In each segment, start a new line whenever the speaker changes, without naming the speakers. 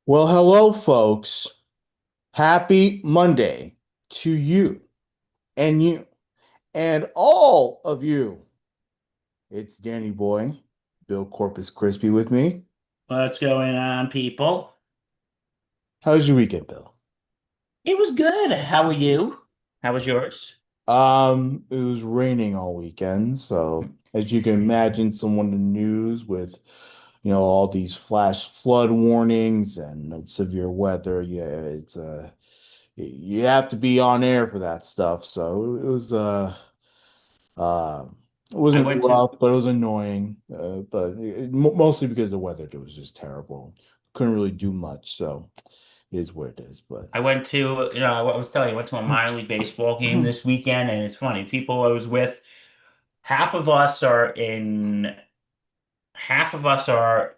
Well, hello, folks. Happy Monday to you and all of you. It's Danny Boy, Bill Corpus Crispy with me.
What's going on, people?
How's your weekend, Bill?
It was good. How are you? How was yours?
It was raining all weekend, so as you can imagine, someone in the news with, all these flash flood warnings and severe weather. Yeah, you have to be on air for that stuff. So Uh, it
I
wasn't
went to
rough, but it was annoying. Mostly because the weather was just terrible. Couldn't really do much, so it is what it is. But
I went to, I was telling you, I went to a minor league baseball game this weekend, and it's funny. People I was with, half of us are in, half of us are,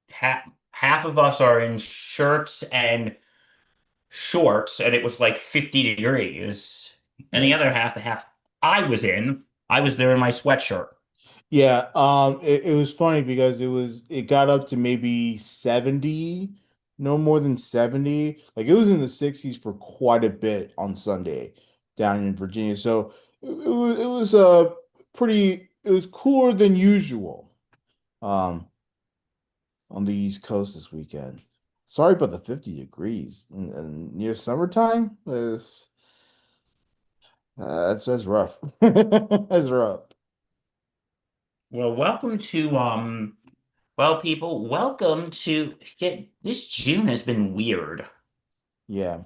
half of us are in shirts and shorts, and it was like 50 degrees. And
yeah,
the other half, the half I was in, I was there in my sweatshirt.
yeah. It was funny because it got up to maybe 70, no more than 70. Like it was in the 60s for quite a bit on Sunday down in Virginia. So it was cooler than usual. Um, on the East Coast this weekend. Sorry about the 50 degrees and near summertime. That's rough. That's rough.
Well, people, welcome to get this June has been weird.
Yeah.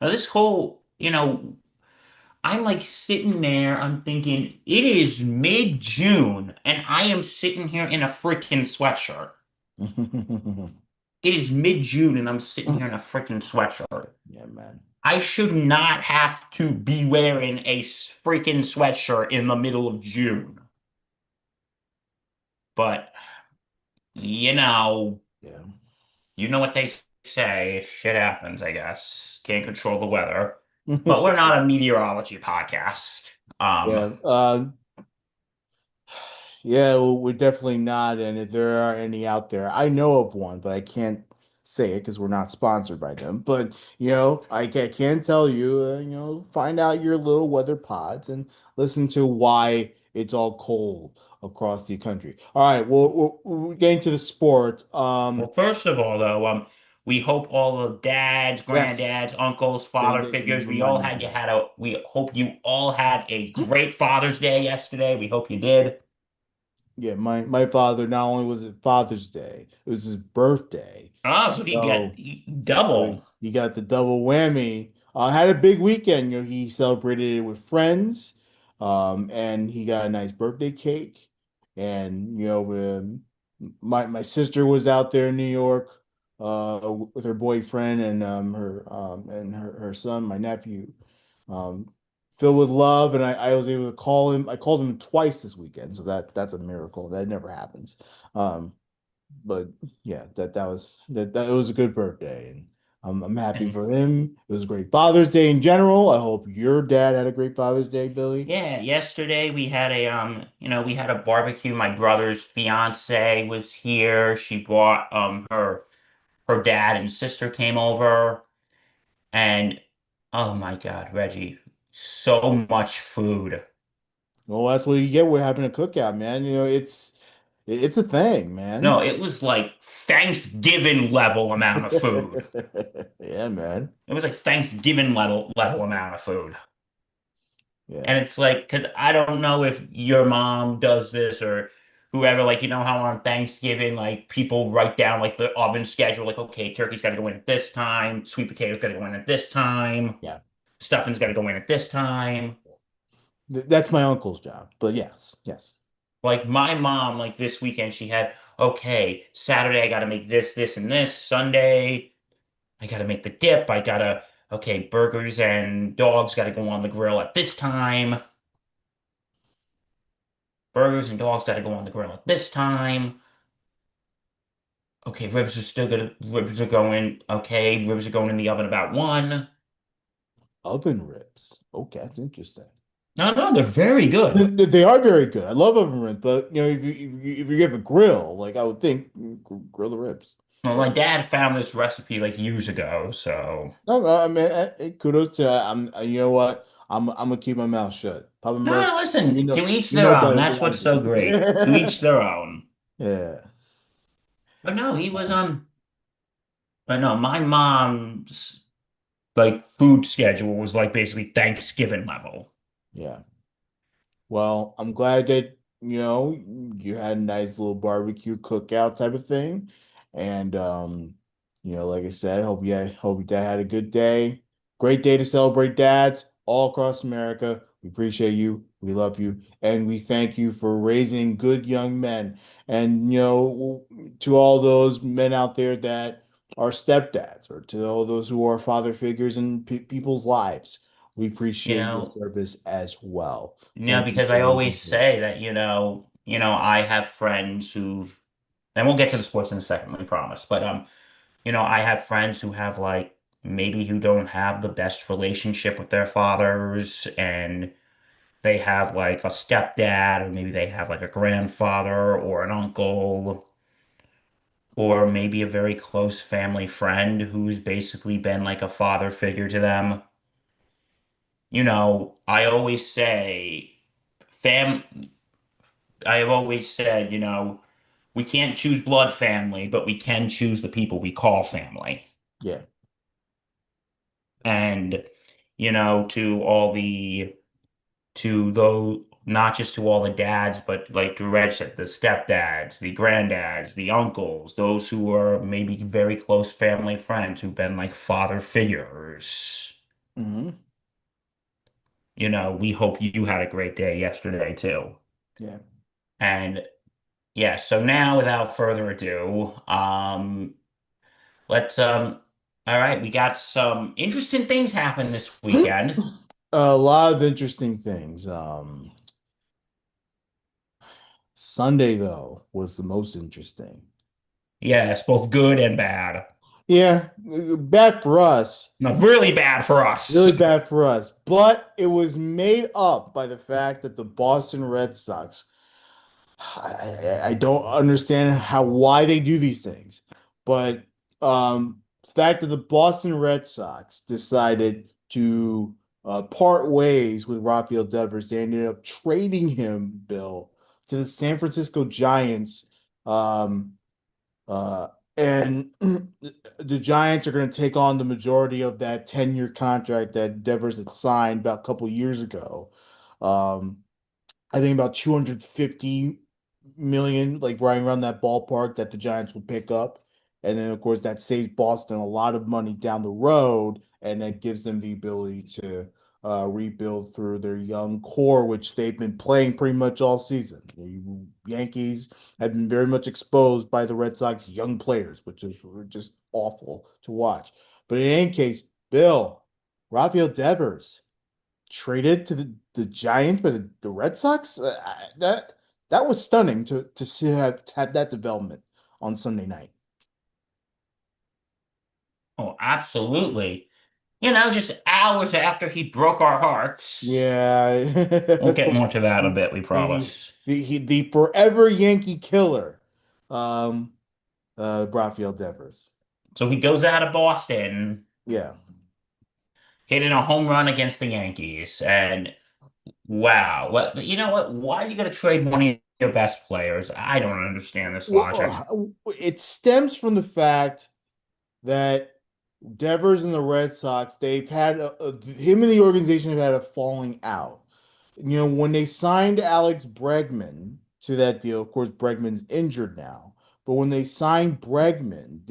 Now, this whole, I'm like sitting there, I'm thinking it is mid-June and I am sitting here in a freaking sweatshirt. It is mid-June and I'm sitting here in a freaking sweatshirt.
Yeah, man.
I should not have to be wearing a freaking sweatshirt in the middle of June. But, you know,
Yeah.
You know what they say, shit happens, I guess. Can't control the weather. But we're not a meteorology podcast. Um,
Yeah. Yeah, well, we're definitely not. And if there are any out there, I know of one, but I can't say it because we're not sponsored by them. But can tell you, find out your little weather pods and listen to why it's all cold across the country. All right, well, we're getting to the sport.
well, first of all, though, we hope all of dads,
Yes,
granddads, uncles, father
thank you
figures,
for reminding me of that.
we hope you all had a great Father's Day yesterday. We hope you did.
Yeah, my father, not only was it Father's Day, it was his birthday.
Oh, so you get
So
double.
he got the double whammy. Had a big weekend. He celebrated it with friends, and he got a nice birthday cake. And my sister was out there in New York, with her boyfriend and her son, my nephew, um, filled with love. And I was able to call him. I called him twice this weekend, so that's a miracle. That never happens. Um, but yeah, that it was a good birthday, and I'm happy
And
for him. It was a great Father's Day in general. I hope your dad had a great Father's Day, Billy.
yeah, yesterday we had we had a barbecue. My brother's fiance was here. She brought her dad and sister came over, and oh my God, Reggie, so much food.
Well, that's what you get with having a cookout, man. It's a thing,
No,
man.
it was like Thanksgiving level amount of food.
Yeah, man.
It was like Thanksgiving level amount of food.
Yeah.
And it's like, because I don't know if your mom does this or whoever, like, you know how on Thanksgiving, like, people write down, like, the oven schedule, like, okay, turkey's got to go in at this time, sweet potato's got to go in at this time,
Yeah.
stuffing's got to go in at this time.
That's my uncle's job. But yes, yes.
Like, my mom, like, this weekend, she had, okay, Saturday, I got to make this, this, and this. Sunday, I got to make the dip. Okay, burgers and dogs got to go on the grill at this time. Burgers and dogs got to go on the grill at this time. Okay, ribs are going, okay, ribs are going in the oven about one.
Oven ribs. Okay, that's interesting.
No, no, they're very good.
They are very good. I love oven ribs, but you know, if you have a grill, like I would think, grill the ribs.
Well, my dad found this recipe like years ago, so
No, I mean, kudos to you know what? I'm gonna keep my mouth shut. Papa Murph,
no, listen, to each
you
their
know
own.
better than
That's
I
what's so great. To
do.
each their own.
Yeah,
But no, he was but no, my mom's like food schedule was like basically Thanksgiving level.
yeah. Well, I'm glad that, you had a nice little barbecue cookout type of thing. And like I said, hope your dad had a good day. Great day to celebrate dads all across America. We appreciate you. We love you. And we thank you for raising good young men. And to all those men out there that are stepdads, or to all those who are father figures in people's lives, we
You
appreciate your
know,
service as well. Thank you
because
for
I
raising
always say
kids.
that, I have friends who've, and we'll get to the sports in a second, we promise. But I have friends who have like maybe who don't have the best relationship with their fathers, and they have like a stepdad, or maybe they have like a grandfather or an uncle, or maybe a very close family friend who's basically been like a father figure to them. I always say, fam, I have always said, we can't choose blood family, but we can choose the people we call family.
Yeah.
And, to all to those, not just to all the dads, but like to Reg said, the stepdads, the granddads, the uncles, those who are maybe very close family friends who've been like father figures.
Hmm.
We hope you had a great day yesterday too.
Yeah.
And yeah, so now without further ado, let's all right, we got some interesting things happen this weekend.
A lot of interesting things. Sunday though was the most interesting.
Yes, both good and bad.
Yeah, bad for us.
No, really bad for us.
Really bad for us. But it was made up by the fact that the Boston Red Sox, I don't understand why they do these things, but the fact that the Boston Red Sox decided to part ways with Rafael Devers, they ended up trading him, Bill, to the San Francisco Giants. Um, uh, and the Giants are going to take on the majority of that 10-year contract that Devers had signed about a couple years ago. Um, I think about 250 million, like right around that ballpark that the Giants will pick up. And then, of course, that saves Boston a lot of money down the road, and that gives them the ability to rebuild through their young core, which they've been playing pretty much all season. The Yankees have been very much exposed by the Red Sox young players, which is just awful to watch. But in any case, Bill, Rafael Devers traded to the Giants by the Red Sox. That was stunning to see have that development on Sunday night.
Oh, absolutely. Just hours after he broke our hearts. We'll
Yeah,
get more to that in a
the
bit, we promise.
the forever Yankee killer, um, Rafael Devers.
So he goes out of Boston,
Yeah.
hitting a home run against the Yankees, and wow, you know what? Why are you going to trade one of your best players? I don't understand this logic.
Well, it stems from the fact that Devers and the Red Sox, they've had him and the organization have had a falling out. When they signed Alex Bregman to that deal, of course, Bregman's injured now. But when they signed Bregman,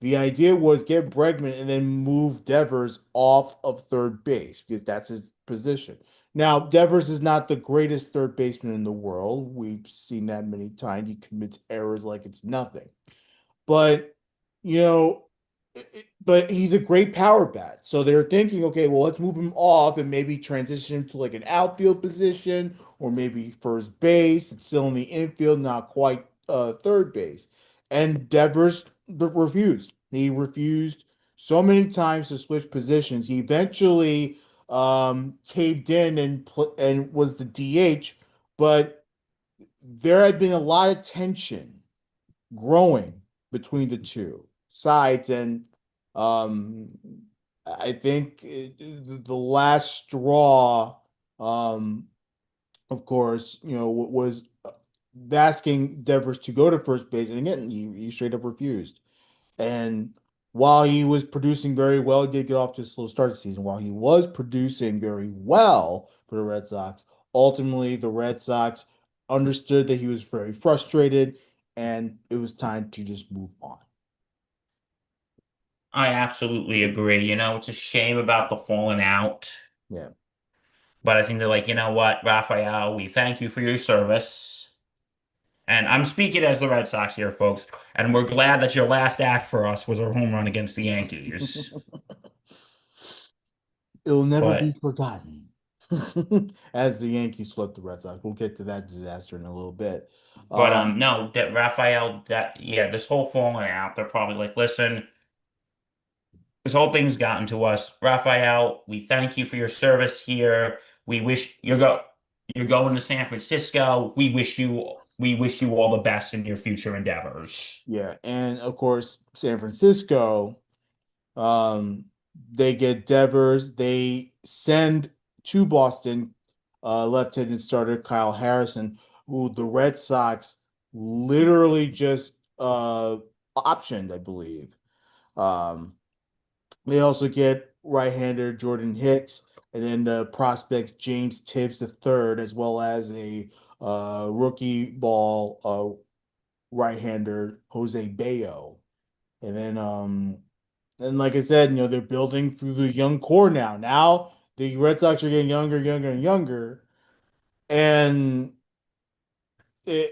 the idea was get Bregman and then move Devers off of third base because that's his position. Now, Devers is not the greatest third baseman in the world. We've seen that many times. He commits errors like it's nothing. But, you know, but he's a great power bat. So they're thinking, okay, well, let's move him off and maybe transition him to like an outfield position or maybe first base. It's still in the infield, not quite third base. And Devers refused. He refused so many times to switch positions. He eventually caved in and was the DH, but there had been a lot of tension growing between the two sides, and um, I think the last straw, um, of course, was asking Devers to go to first base, and again, he straight up refused. And while he was producing very well, he did get off to a slow start this season. While he was producing very well for the Red Sox, ultimately the Red Sox understood that he was very frustrated and it was time to just move on.
I absolutely agree. It's a shame about the falling out,
Yeah.
but I think they're like, you know what, Raphael, we thank you for your service. And I'm speaking as the Red Sox here, folks, and we're glad that your last act for us was our home run against the Yankees.
It'll never be
But
forgotten. As the Yankees swept the Red Sox. We'll get to that disaster in a little bit. Um,
no, that Raphael, that yeah, this whole falling out, they're probably like, listen, this whole thing's gotten to us. Raphael, we thank you for your service here. We wish you're going to San Francisco. We wish you all the best in your future endeavors.
yeah, and of course, San Francisco. Um, they get Devers. They send to Boston left-handed starter Kyle Harrison, who the Red Sox literally just optioned, I believe. Um, they also get right-hander Jordan Hicks, and then the prospects James Tibbs the third, as well as a rookie ball right-hander Jose Bayo. And then and like I said, they're building through the young core now. Now the Red Sox are getting younger, younger, and younger, and it,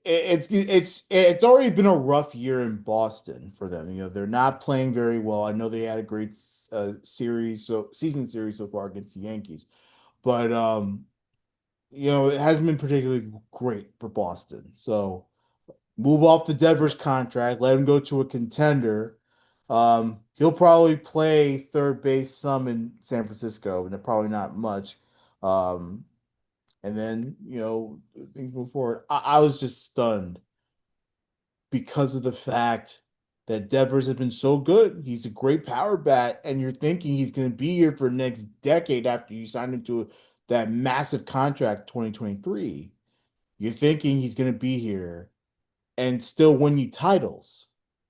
it's already been a rough year in Boston for them. They're not playing very well. I know they had a great season series so far against the Yankees, but it hasn't been particularly great for Boston. So move off the Devers contract, let him go to a contender. He'll probably play third base some in San Francisco, and probably not much. Um, and then, things move forward. I was just stunned because of the fact that Devers has been so good. He's a great power bat, and you're thinking he's going to be here for the next decade after you sign into that massive contract 2023. You're thinking he's going to be here and still win you titles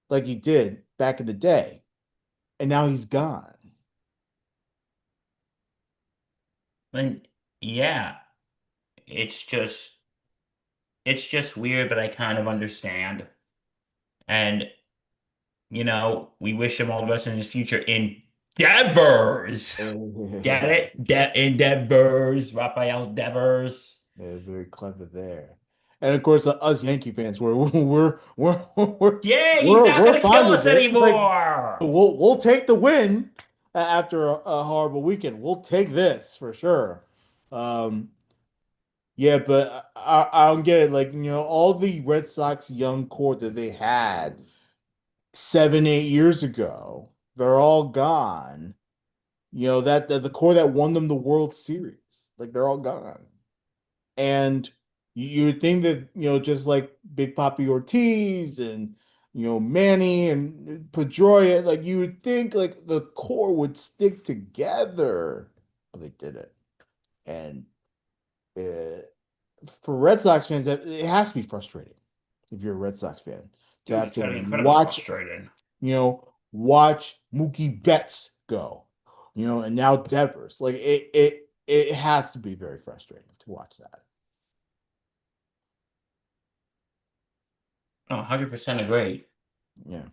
like he did back in the day. And now he's gone.
And yeah, it's just it's just weird, but I kind of understand. And we wish him all the best in his future endeavors. Get it? Endeavors, Raphael Devers.
Yeah, very clever there. And of course, us Yankee fans,
Yeah, he's not
we're
gonna
fine
kill
with
us
it. Like
anymore.
we'll take the win after a horrible weekend. We'll take this for sure. Um, yeah, but I don't get it. Like, all the Red Sox young core that they had 7, 8 years ago, they're all gone. That the core that won them the World Series, like they're all gone. And you would think that, just like Big Papi Ortiz and, Manny and Pedroia, like you would think like the core would stick together, but they didn't. And uh, for Red Sox fans, that it has to be frustrating if you're a Red Sox fan to
Dude,
have
it's
to
gotta be incredibly frustrating.
watch Mookie Betts go, and now Devers. Like it has to be very frustrating to watch that.
Oh, 100% agree.
Yeah.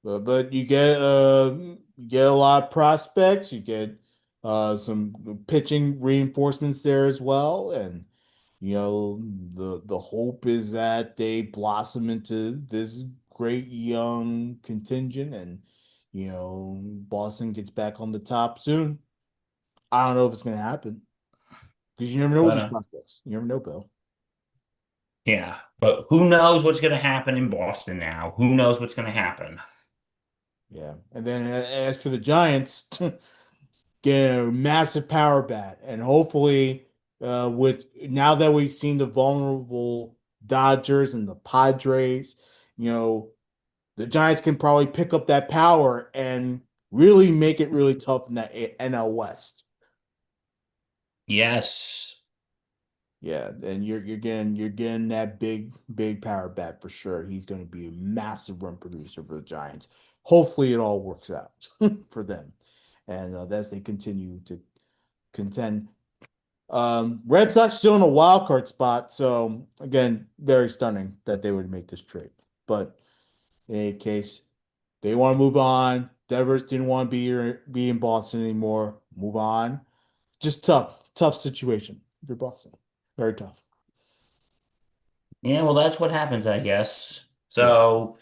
But you get a lot of prospects. You get some pitching reinforcements there as well, and the hope is that they blossom into this great young contingent, and Boston gets back on the top soon. I don't know if it's gonna happen because you never know with
But
these prospects. You never know, Bill.
yeah, but who knows what's gonna happen in Boston now? Who knows what's gonna happen?
Yeah. And then as for the Giants, get a massive power bat, and hopefully, with now that we've seen the vulnerable Dodgers and the Padres, you know, the Giants can probably pick up that power and really make it really tough in that NL West.
Yes.
Yeah, and you're getting that big power bat for sure. He's going to be a massive run producer for the Giants. Hopefully, it all works out for them, and as they continue to contend. Red Sox still in a wild card spot, so again, very stunning that they would make this trade. But in any case, they want to move on. Devers didn't want to be in Boston anymore. Move on. Just tough situation if you're Boston. Very tough.
Yeah, well, that's what happens, I guess.
Yeah.
So,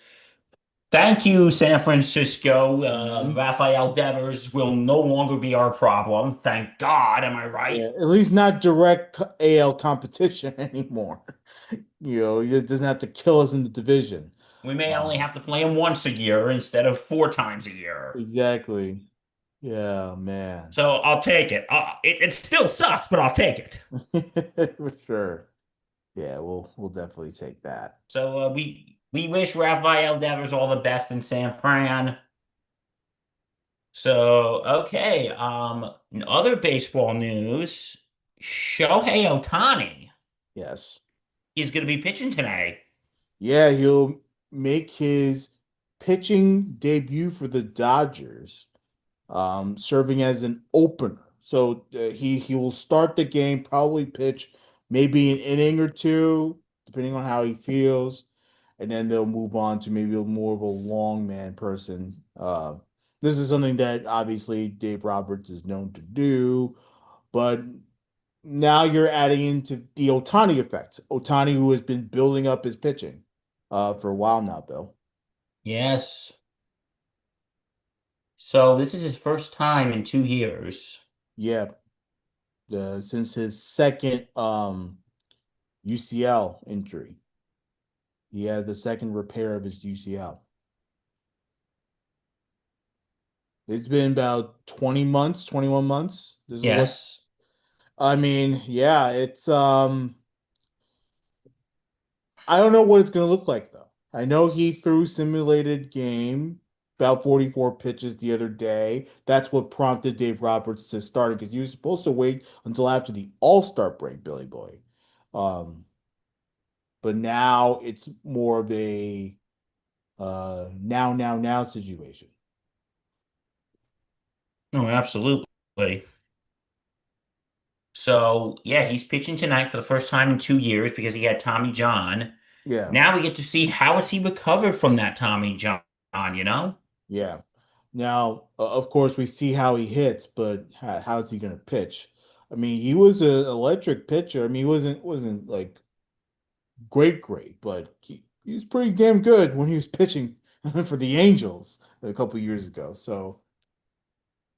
thank you, San Francisco.
Mhm.
Rafael Devers will no longer be our problem. Thank God, am I right?
Yeah. At least not direct AL competition anymore. It doesn't have to kill us in the division.
We may only
Um,
have to play him once a year instead of four times a year.
exactly. Yeah, man.
So I'll take it. It still sucks, but I'll take it.
For sure. Yeah, we'll definitely take that.
So we wish Rafael Devers all the best in San Fran. So okay, in other baseball news, Shohei Ohtani
Yes.
is going to be pitching today.
Yeah, he'll make his pitching debut for the Dodgers, serving as an opener. So he will start the game, probably pitch maybe an inning or two, depending on how he feels, and then they'll move on to maybe more of a long man person. This is something that obviously Dave Roberts is known to do, but now you're adding into the Ohtani effect. Ohtani, who has been building up his pitching for a while now, Bill.
Yes. So this is his first time in 2 years.
Yeah, since his second UCL injury. He had the second repair of his UCL. It's been about 20 months, 21 months. This is what
Yes.
I mean, yeah, it's I don't know what it's going to look like though. I know he threw simulated game about 44 pitches the other day. That's what prompted Dave Roberts to start because he was supposed to wait until after the All-Star break, Billy Boy. Um, but now it's more of a now situation.
No, absolutely. So yeah, he's pitching tonight for the first time in 2 years because he had Tommy John.
Yeah,
Now we get to see how has he recovered from that Tommy John, you know?
yeah. Now, of course, we see how he hits, but how's he going to pitch? I mean, he was an electric pitcher. I mean, he wasn't like great, but he was pretty damn good when he was pitching for the Angels a couple years ago. So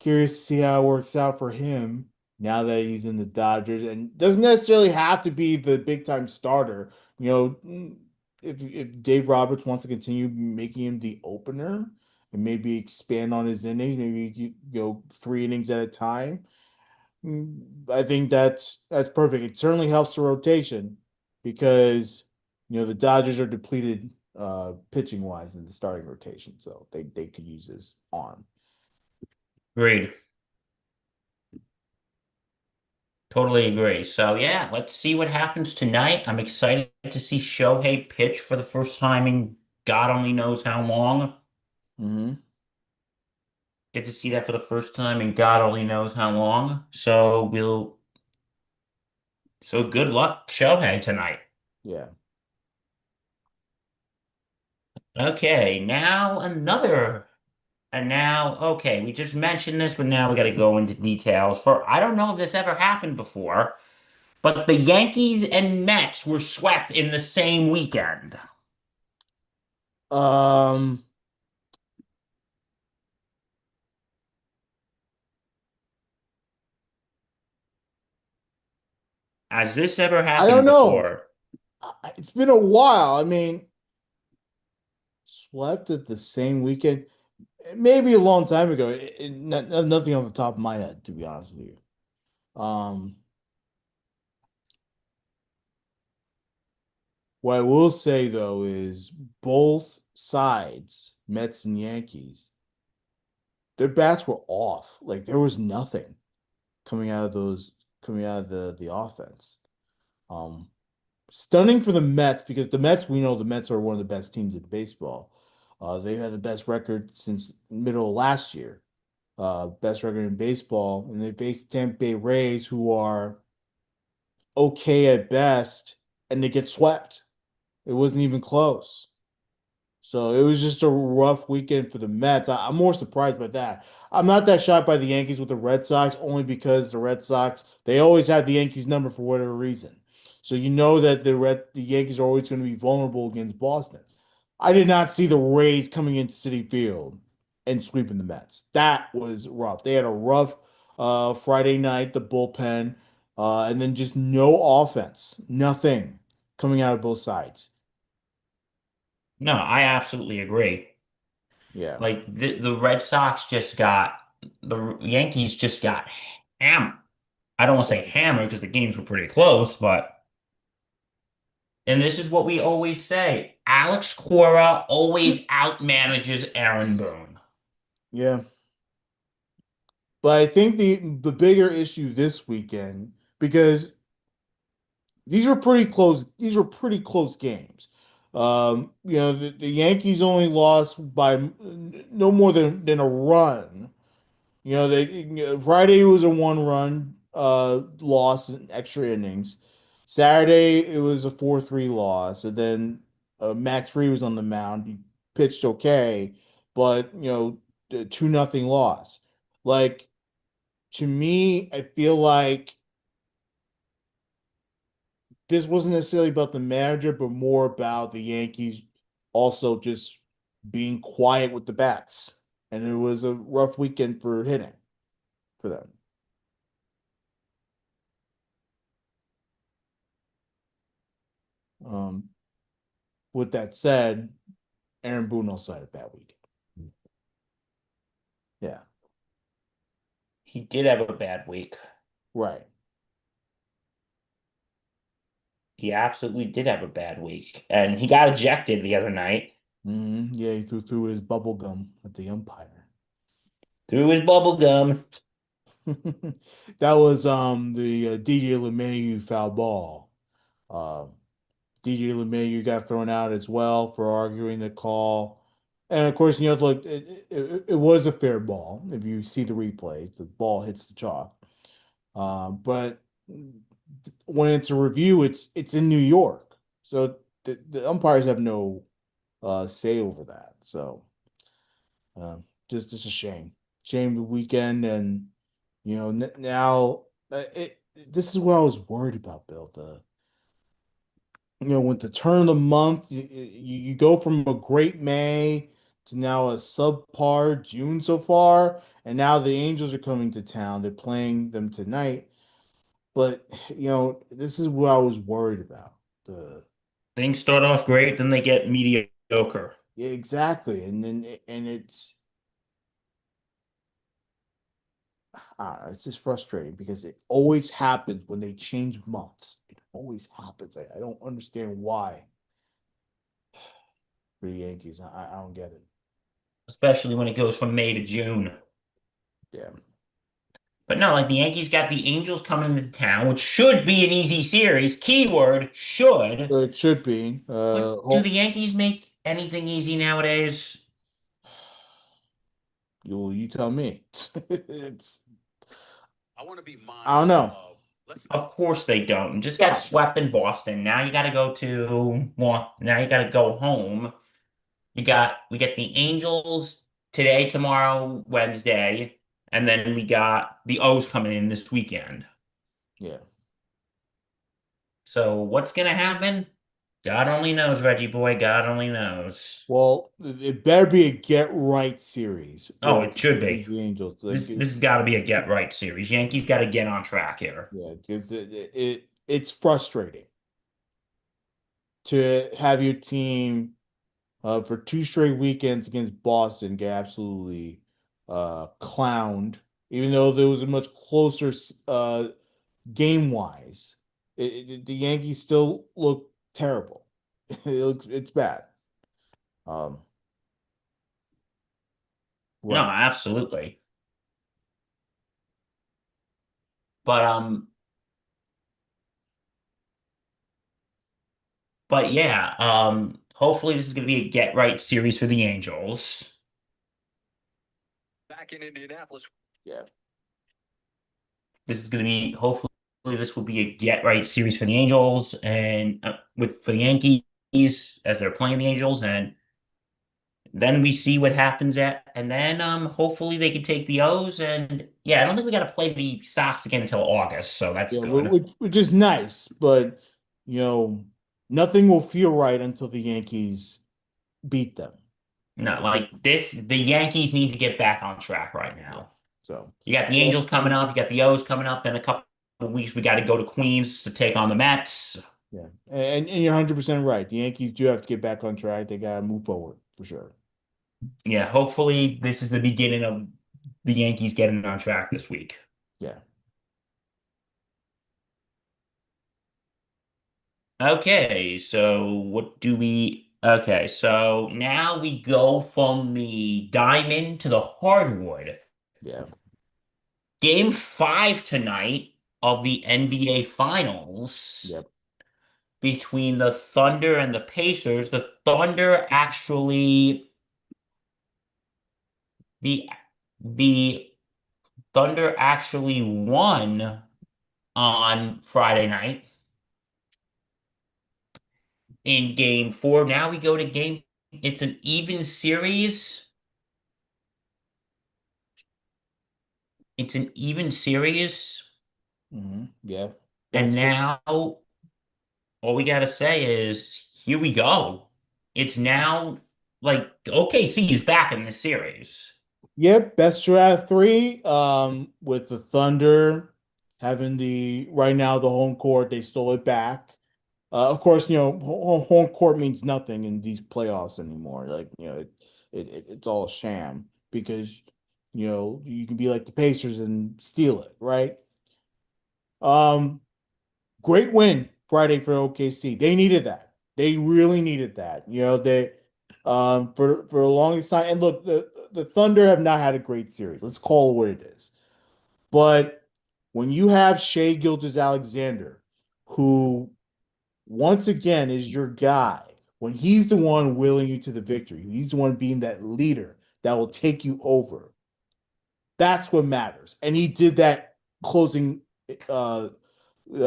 curious to see how it works out for him now that he's in the Dodgers and doesn't necessarily have to be the big time starter. If Dave Roberts wants to continue making him the opener and maybe expand on his innings, maybe you go 3 innings at a time. I think that's perfect. It certainly helps the rotation because the Dodgers are depleted pitching wise in the starting rotation, so they could use his arm.
Agreed. Totally agree. So yeah, let's see what happens tonight. I'm excited to see Shohei pitch for the first time in God only knows how long.
Hmm.
Get to see that for the first time in God only knows how long. So good luck, Shohei, tonight.
Yeah.
Okay, okay, we just mentioned this, but now we got to go into details. I don't know if this ever happened before, but the Yankees and Mets were swept in the same weekend.
Um,
Has this ever
I don't
happened
know.
before?
It's been a while. I mean, swept at the same weekend. maybe a long time ago. Nothing off the top of my head, to be honest with you. What I will say though is both sides, Mets and Yankees, their bats were off. Like there was nothing coming out of those coming out of the offense. Um, Stunning for the Mets because the Mets, we know the Mets are one of the best teams in baseball. They had the best record since middle of last year. Best record in baseball, and they faced Tampa Bay Rays, who are okay at best, and they get swept. It wasn't even close. So it was just a rough weekend for the Mets. I'm more surprised by that. I'm not that shocked by the Yankees with the Red Sox, only because the Red Sox, they always have the Yankees number for whatever reason. So you know that the Yankees are always going to be vulnerable against Boston. I did not see the Rays coming into Citi Field and sweeping the Mets. That was rough. They had a rough Friday night, the bullpen, and then just no offense, nothing coming out of both sides.
No, I absolutely agree.
Yeah.
Like the Red Sox just got the Yankees just got hammered. I don't want to say hammered because the games were pretty close, but and this is what we always say. Alex Cora always outmanages Aaron Boone.
Yeah. But I think the bigger issue this weekend, because these were pretty close games. The Yankees only lost by no more than a run. Friday was a one run loss in extra innings. Saturday it was a 4-3 loss, and then Max Free was on the mound. He pitched okay, but the 2-0 loss. Like to me, I feel like this wasn't necessarily about the manager, but more about the Yankees also just being quiet with the bats. And it was a rough weekend for hitting for them. Um, with that said, Aaron Boone also had a bad weekend. Yeah,
He did have a bad week.
right.
He absolutely did have a bad week. And he got ejected the other night
Yeah, he threw his bubble gum at the umpire.
through his bubble gum.
That was the DJ LeMahieu foul ball. Uh, DJ LeMahieu got thrown out as well for arguing the call. And of course, look, it was a fair ball. If you see the replay, the ball hits the chalk. But when it's a review, it's in New York, so the umpires have no say over that. So uh, just a shame, shame the weekend, and now this is what I was worried about, Bill. With the turn of the month, you go from a great May to now a subpar June so far, and now the Angels are coming to town. They're playing them tonight. But this is what I was worried about. The
Things start off great, then they get mediocre.
Yeah, exactly, and it's just frustrating because it always happens when they change months. It always happens. I don't understand why for the Yankees. I don't get it.
Especially when it goes from May to June.
Yeah,
But no, like the Yankees got the Angels coming into town, which should be an easy series. Keyword should.
it should be.
But do the Yankees make anything easy nowadays?
You tell me. It's I don't know.
Of course they don't. You just got
God,
swept in Boston. Now you got to go to, well, now you got to go home. We get the Angels today, tomorrow, Wednesday, and then we got the O's coming in this weekend.
yeah.
So what's gonna happen? God only knows, Reggie boy. God only knows.
Well, it better be a get right series
Oh,
for
it should be.
against the Angels.
This has got to be a get right series. Yankees got to get on track here.
Yeah, because it's frustrating to have your team. for two straight weekends against Boston, get absolutely clowned. Even though there was a much closer game wise, the Yankees still look terrible. It's bad. Um,
No,
right.
absolutely. But yeah, hopefully this is going to be a get right series for the Angels.
Back in Indianapolis. Yeah.
This is going to be hopefully this will be a get right series for the Angels and with for the Yankees as they're playing the Angels, and then we see what happens and then hopefully they can take the O's, and yeah, I don't think we got to play the Sox again until August, so that's
Yeah,
good.
which is nice, but you know, nothing will feel right until the Yankees beat them.
No, like this, the Yankees need to get back on track right
Yeah.
now.
So,
You got the
yeah,
Angels coming up, you got the O's coming up, then a couple of weeks we got to go to Queens to take on the Mets.
yeah. And you're 100% right. The Yankees do have to get back on track. They gotta move forward for sure.
Yeah, hopefully this is the beginning of the Yankees getting on track this week.
Yeah.
Okay, so now we go from the diamond to the hardwood.
Yeah.
Game 5 tonight of the NBA Finals
Yep.
between the Thunder and the Pacers. The the Thunder actually won on Friday night in game 4. Now we go to it's an even series. It's an even series.
Yeah.
And
Best.
now all we got to say is, here we go. It's now like OKC is back in this series.
Yep, best two out of three. With the Thunder having the right now the home court, they stole it back. Of course, home court means nothing in these playoffs anymore. Like, it's all a sham because you can be like the Pacers and steal it, right? Um, Great win Friday for OKC. They needed that. They really needed that. They for the longest time. And look, the Thunder have not had a great series. Let's call it what it is. But when you have Shea Gilgeous-Alexander, who once again is your guy, when he's the one willing you to the victory, he's the one being that leader that will take you over. That's what matters. And he did that closing uh,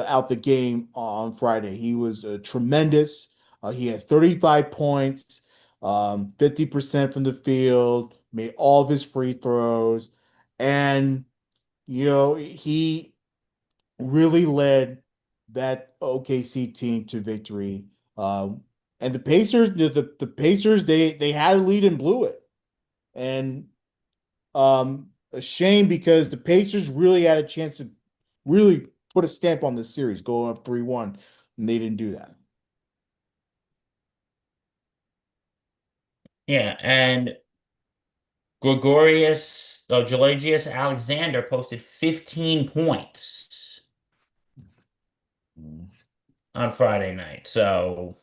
out the game on Friday. He was tremendous. He had 35 points, 50% from the field, made all of his free throws, and he really led that OKC team to victory. And the Pacers, the Pacers, they had a lead and blew it. And a shame because the Pacers really had a chance to really put a stamp on this series, going up 3-1, and they didn't do that.
Yeah, and Gregorius Alexander posted 15 points
Mm.
on Friday night. So,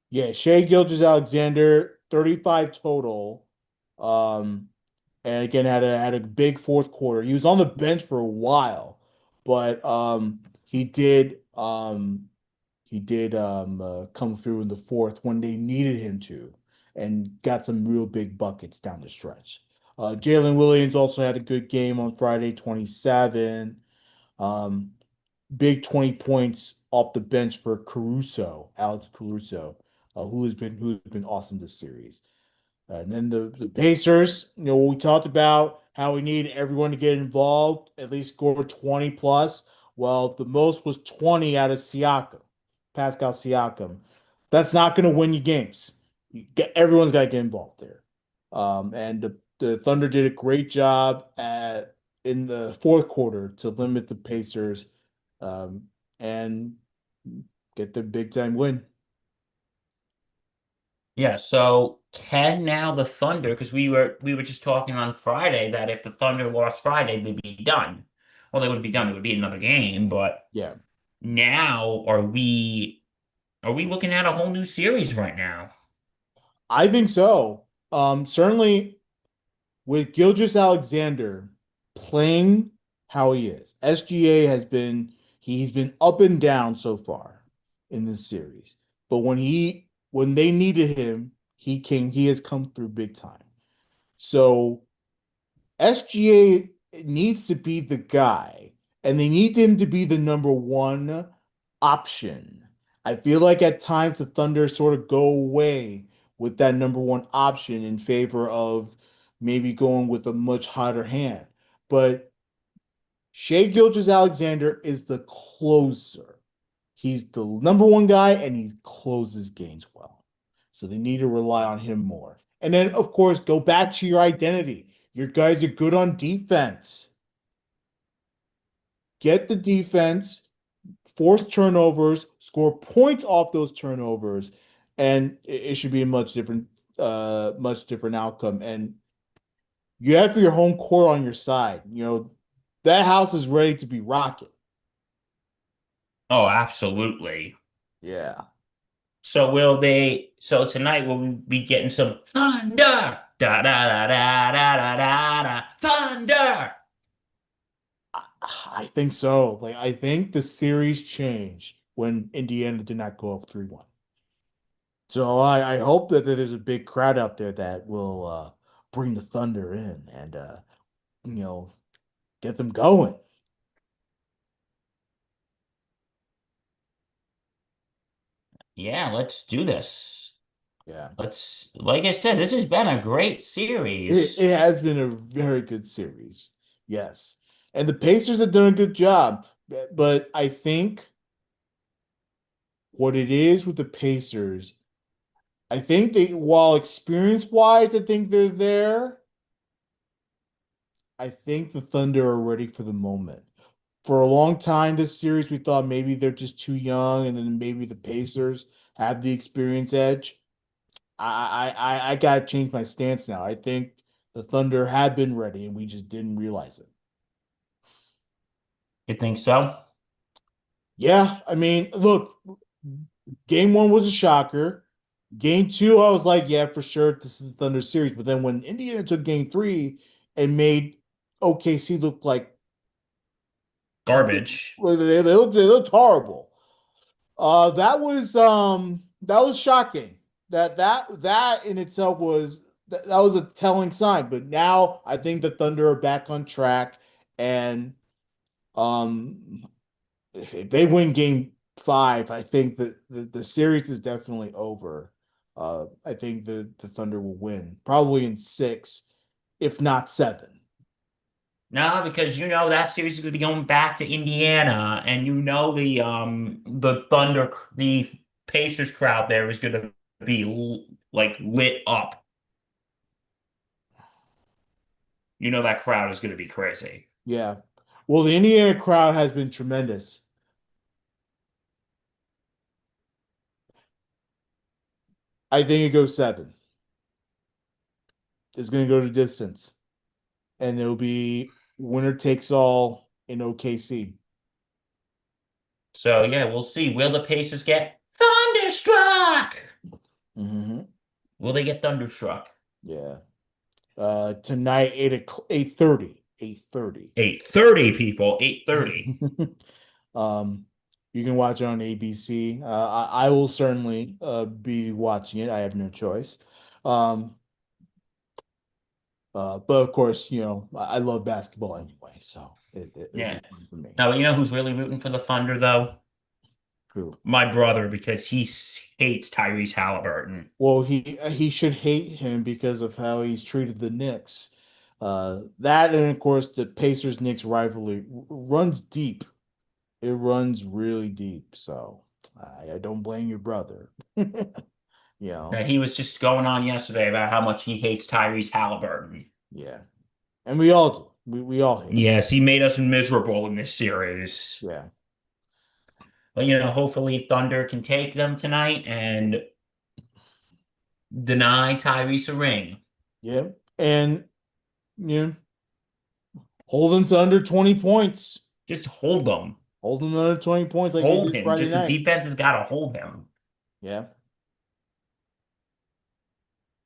Yeah, Shea Gilgeous-Alexander, 35 total. Um, and again had a big fourth quarter. He was on the bench for a while, but he did come through in the fourth when they needed him to, and got some real big buckets down the stretch. Jalen Williams also had a good game on Friday, 27. Um, Big 20 points off the bench for Alex Caruso, who has been awesome this series. And then the Pacers, we talked about how we need everyone to get involved, at least score 20 plus. Well, the most was 20 out of Siakam, Pascal Siakam. That's not going to win you games. Everyone's got to get involved there. And the Thunder did a great job in the fourth quarter to limit the Pacers and get the big time win.
Yeah, so can now the Thunder, because we were just talking on Friday that if the Thunder lost Friday, they'd be done. Well, they wouldn't be done, it would be another game, but
Yeah,
now are we looking at a whole new series right now?
I think so. Certainly with Gilgeous Alexander playing how he is. SGA has been he's been up and down so far in this series. But when they needed him, he has come through big time. So SGA needs to be the guy, and they need him to be the number one option. I feel like at times the Thunder sort of go away with that number one option in favor of maybe going with a much hotter hand. But Shea Gilgeous-Alexander is the closer. He's the number one guy, and he closes games well. So they need to rely on him more. And then, of course, go back to your identity. Your guys are good on defense. Get the defense, force turnovers, score points off those turnovers, and it should be a much different outcome. And you have your home court on your side. That house is ready to be rocking.
Oh, absolutely.
Yeah.
So tonight will we be getting some Thunder? Da da da da da da da da Thunder.
I think so. Like I think the series changed when Indiana did not go up 3-1. So I hope that there's a big crowd out there that will bring the Thunder in and you know get them going.
Yeah, let's do this.
Yeah.
Like I said, this has been a great
It
series.
has been a very good series. Yes. And the Pacers have done a good job. But I think what it is with the Pacers, I think while experience wise, I think they're there. I think the Thunder are ready for the moment. For a long time this series, we thought maybe they're just too young, and then maybe the Pacers have the experience edge. I gotta change my stance now. I think the Thunder had been ready, and we just didn't realize it.
You think so?
Yeah, I mean, look, game one was a shocker. Game two, I was like, yeah, for sure, this is the Thunder series. But then when Indiana took game three and made OKC look like
Garbage.
well, they looked horrible. That was shocking. That in itself that was a telling sign. But now I think the Thunder are back on track, and um, if they win Game Five, I think that the series is definitely over. I think the Thunder will win, probably in six, if not seven.
No, because you know that series is going to be going back to Indiana, and you know the Thunder, the Pacers crowd there is going to be like lit up. You know that crowd is going to be crazy.
Yeah. Well, the Indiana crowd has been tremendous. I think it goes seven. It's going to go to distance, and it'll be winner takes all in OKC.
So yeah, we'll see. Will the Pacers get thunderstruck?
Hmm.
Will they get thunderstruck?
Yeah. Tonight, 8:30. 8:30.
8:30 people, 8:30.
Um, you can watch it on ABC. I will certainly be watching it. I have no choice. Um, but of course, I love basketball anyway, so it'll be
Yeah.
fun for me.
Now, you know who's really rooting for the Thunder though?
True.
My brother, because he hates Tyrese Halliburton.
Well, he should hate him because of how he's treated the Knicks. That and of course the Pacers Knicks rivalry runs deep. It runs really deep. So I don't blame your brother. You know,
He was just going on yesterday about how much he hates Tyrese Halliburton.
yeah. And we all do. We all hate him.
Yes, he made us miserable in this series.
Yeah.
But hopefully Thunder can take them tonight and deny Tyrese a ring.
Yeah. And you know, hold them to under 20 points.
Just hold them.
Hold them to under 20 points like they
Hold
did
him.
Friday
Just the
night.
defense has got to hold him.
Yeah.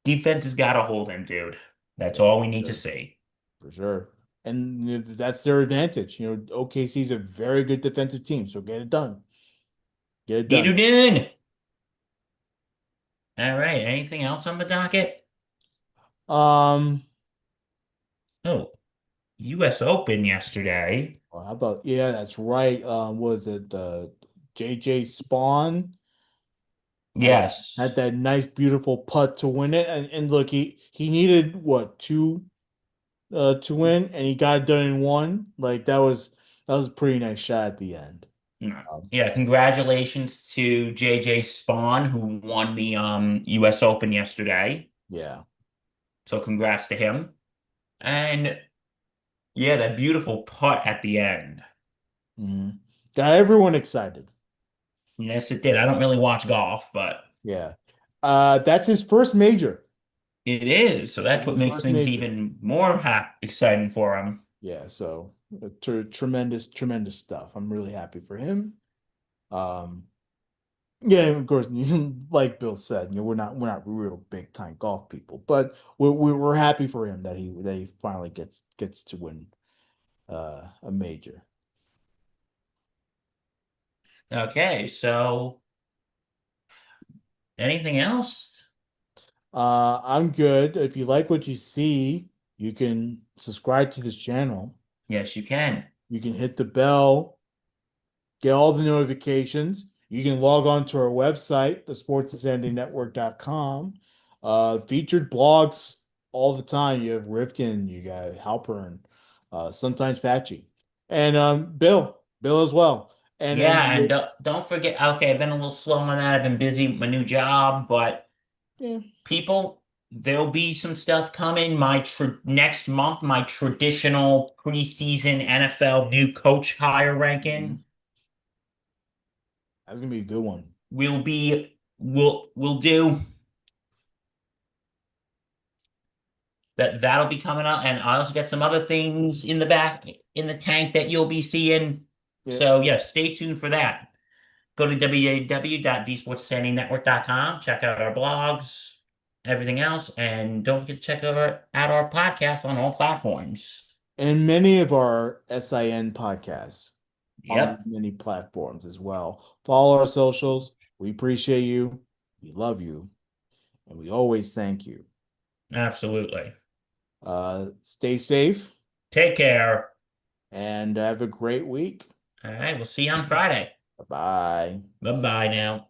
Defense has got to hold him, dude. That's
Yeah,
all we
for
need to
sure.
see.
For sure. And that's their advantage. OKC is a very good defensive team, so get it done. Get it
Get
done.
it in. All right. Anything else on the docket?
Um,
Oh, U.S. Open yesterday.
well, how about yeah, that's right. Was it JJ Spawn had had
Yes.
that nice beautiful putt to win it, and look, he needed what two to win, and he got it done in one. Like that was a pretty nice shot at the end.
No.
Um,
Yeah, congratulations to JJ Spawn who won the US Open yesterday.
yeah.
So congrats to him. And yeah, that beautiful putt at the end.
Mhm. Got everyone excited.
Yes, it did. I don't really watch golf, but
Yeah. That's his first major.
it is. So
That's
that's what
his
makes
first
things
major.
even more exciting for him.
Yeah, so tremendous, tremendous stuff. I'm really happy for him. Um, yeah, and of course, like Bill said, we're not real big time golf people, but we're happy for him that he finally gets to win a major.
Okay, so anything else?
I'm good. If you like what you see, you can subscribe to this channel.
Yes, you can.
You can hit the bell, get all the notifications. You can log on to our website, thesportsinsanitynetwork.com. Featured blogs all the time. You have Rifkin, you got Halpern, sometimes Patchy, and Bill as well. And
Yeah, and don't forget, okay, I've been a little slow on that. I've been busy with my new job, but
yeah,
people, there'll be some stuff coming. My tr next month, my traditional preseason NFL new coach hire
mhm.
ranking
That's gonna be a good one.
will be we'll do that. That'll be coming up, and I also got some other things in the back in the tank that you'll be seeing.
Yeah.
So yeah, stay tuned for that. Go to www.thesportstandingnetwork.com, check out our blogs, everything else, and don't forget to check out our podcast on all platforms.
And many of our SIN podcasts on these
Yep,
many platforms as well. Follow our socials. We appreciate you. We love you. And we always thank you.
absolutely.
Stay safe
Take care.
and have a great week.
All right, we'll see you on Friday.
Bye bye.
Bye-bye now.